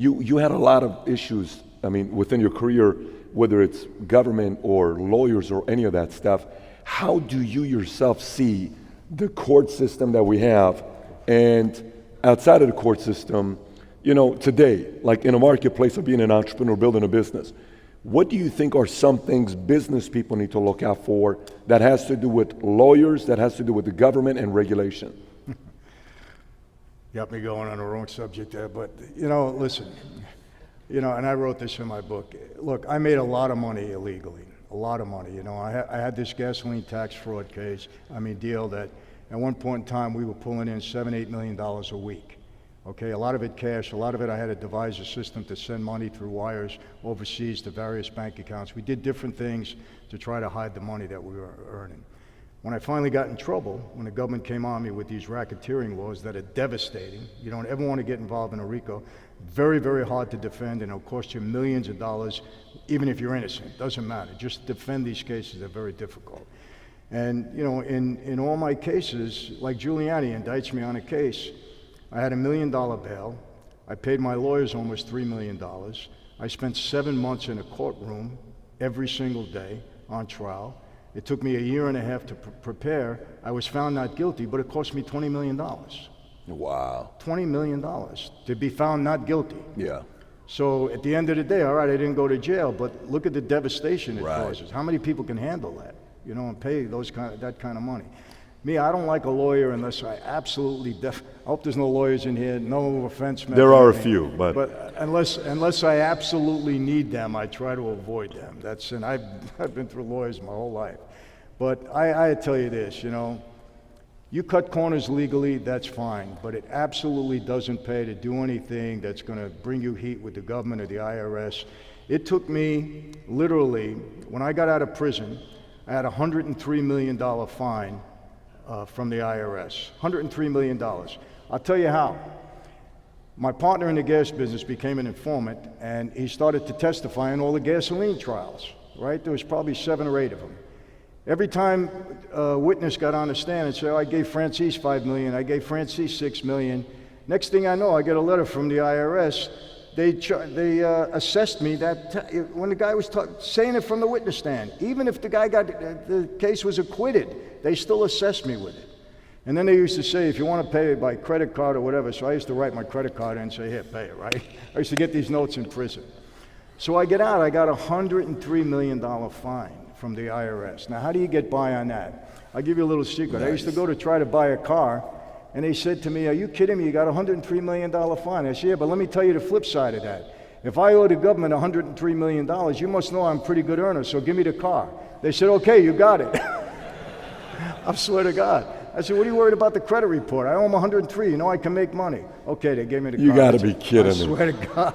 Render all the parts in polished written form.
you had a lot of issues, I mean, within your career, whether it's government or lawyers or any of that stuff. How do you yourself see the court system that we have and outside of the court system, today, like in a marketplace of being an entrepreneur, building a business? What do you think are some things business people need to look out for that has to do with lawyers, that has to do with the government and regulation? Got me going on the wrong subject there, but listen, and I wrote this in my book. Look, I made a lot of money illegally, a lot of money. I had this gasoline tax fraud case, deal that at one point in time we were pulling in $7-8 million a week. Okay, a lot of it cash, a lot of it I had to devise a system to send money through wires overseas to various bank accounts. We did different things to try to hide the money that we were earning. When I finally got in trouble, when the government came on me with these racketeering laws that are devastating, you don't ever want to get involved in a RICO, very, very hard to defend, and it'll cost you millions of dollars, even if you're innocent, doesn't matter. Just defend these cases, they're very difficult. And in all my cases, like Giuliani indicts me on a case, I had $1 million bail. I paid my lawyers almost $3 million. I spent 7 months in a courtroom every single day on trial. It took me a year and a half to prepare. I was found not guilty, but it cost me $20 million. Wow. $20 million to be found not guilty. Yeah. So at the end of the day, all right, I didn't go to jail, but look at the devastation it Right. causes. How many people can handle that, and pay that kind of money? Me, I don't like a lawyer unless I absolutely I hope there's no lawyers in here, no offense meant. There are a few, but unless I absolutely need them, I try to avoid them. And I've been through lawyers my whole life. But I tell you this, you cut corners legally, that's fine, but it absolutely doesn't pay to do anything that's going to bring you heat with the government or the IRS. It took me literally, when I got out of prison, I had a $103 million fine from the IRS, $103 million. I'll tell you how. My partner in the gas business became an informant, and he started to testify in all the gasoline trials, right? There was probably 7 or 8 of them. Every time a witness got on the stand and said, I gave Franzese $5 million, I gave Franzese $6 million. Next thing I know, I get a letter from the IRS. They assessed me when the guy was saying it from the witness stand. Even if the case was acquitted, they still assessed me with it. And then they used to say, if you want to pay it by credit card or whatever, so I used to write my credit card in and say, here, pay it, right? I used to get these notes in prison. So I get out, I got a $103 million fine from the IRS. Now, how do you get by on that? I'll give you a little secret. Nice. I used to go to try to buy a car, and they said to me, are you kidding me? You got a $103 million fine. I said, yeah, but let me tell you the flip side of that. If I owe the government $103 million, you must know I'm a pretty good earner, so give me the car. They said, okay, you got it. I swear to God. I said, what are you worried about the credit report? I owe them 103, I can make money. Okay, they gave me the car. You gotta be kidding me. I swear to God.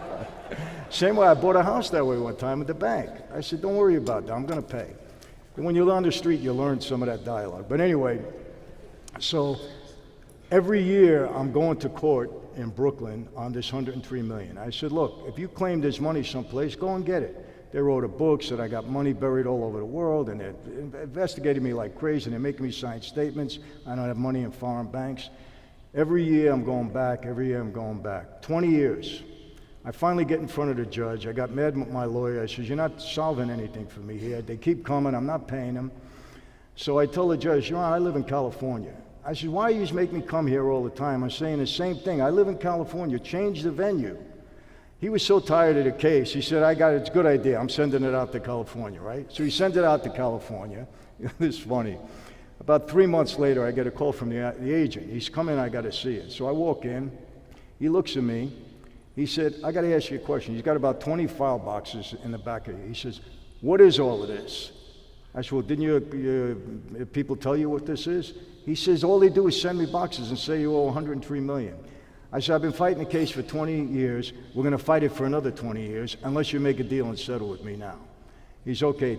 Same way, I bought a house that way one time at the bank. I said, don't worry about that, I'm gonna pay. And when you're on the street, you learn some of that dialogue. But anyway, so every year I'm going to court in Brooklyn on this $103 million. I said, look, if you claim there's money someplace, go and get it. They wrote a book, said I got money buried all over the world, and they investigated me like crazy, and they're making me sign statements. I don't have money in foreign banks. Every year I'm going back, 20 years. I finally get in front of the judge. I got mad with my lawyer. I said, you're not solving anything for me here. They keep coming, I'm not paying them. So I told the judge, Your Honor, I live in California. I said, why do you just make me come here all the time? I'm saying the same thing. I live in California, change the venue. He was so tired of the case, he said, it's a good idea, I'm sending it out to California, right? So he sent it out to California. It's funny. About 3 months later, I get a call from the agent. He's coming, I gotta see it. So I walk in, he looks at me, he said, I gotta ask you a question. He's got about 20 file boxes in the back of you. He says, what is all of this? I said, well, didn't your people tell you what this is? He says, all they do is send me boxes and say you owe 103 million. I said, I've been fighting the case for 20 years. We're going to fight it for another 20 years unless you make a deal and settle with me now. He's okay.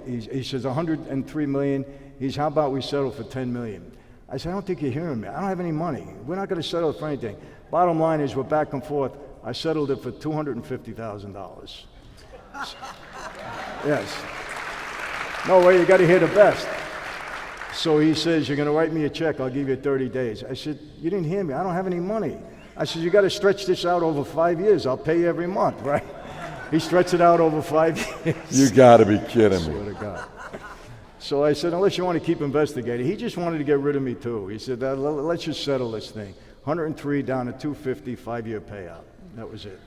He says 103 million. He's, how about we settle for 10 million? I said, I don't think you're hearing me. I don't have any money. We're not going to settle for anything. Bottom line is we're back and forth. I settled it for $250,000. Yes. No way, you got to hear the best. So he says, you're going to write me a check. I'll give you 30 days. I said, you didn't hear me. I don't have any money. I said, you got to stretch this out over 5 years. I'll pay you every month, right? He stretched it out over 5 years. You got to be kidding me. Swear to God. So I said, unless you want to keep investigating. He just wanted to get rid of me too. He said, let's just settle this thing. 103 down to 250, 5-year payout. That was it.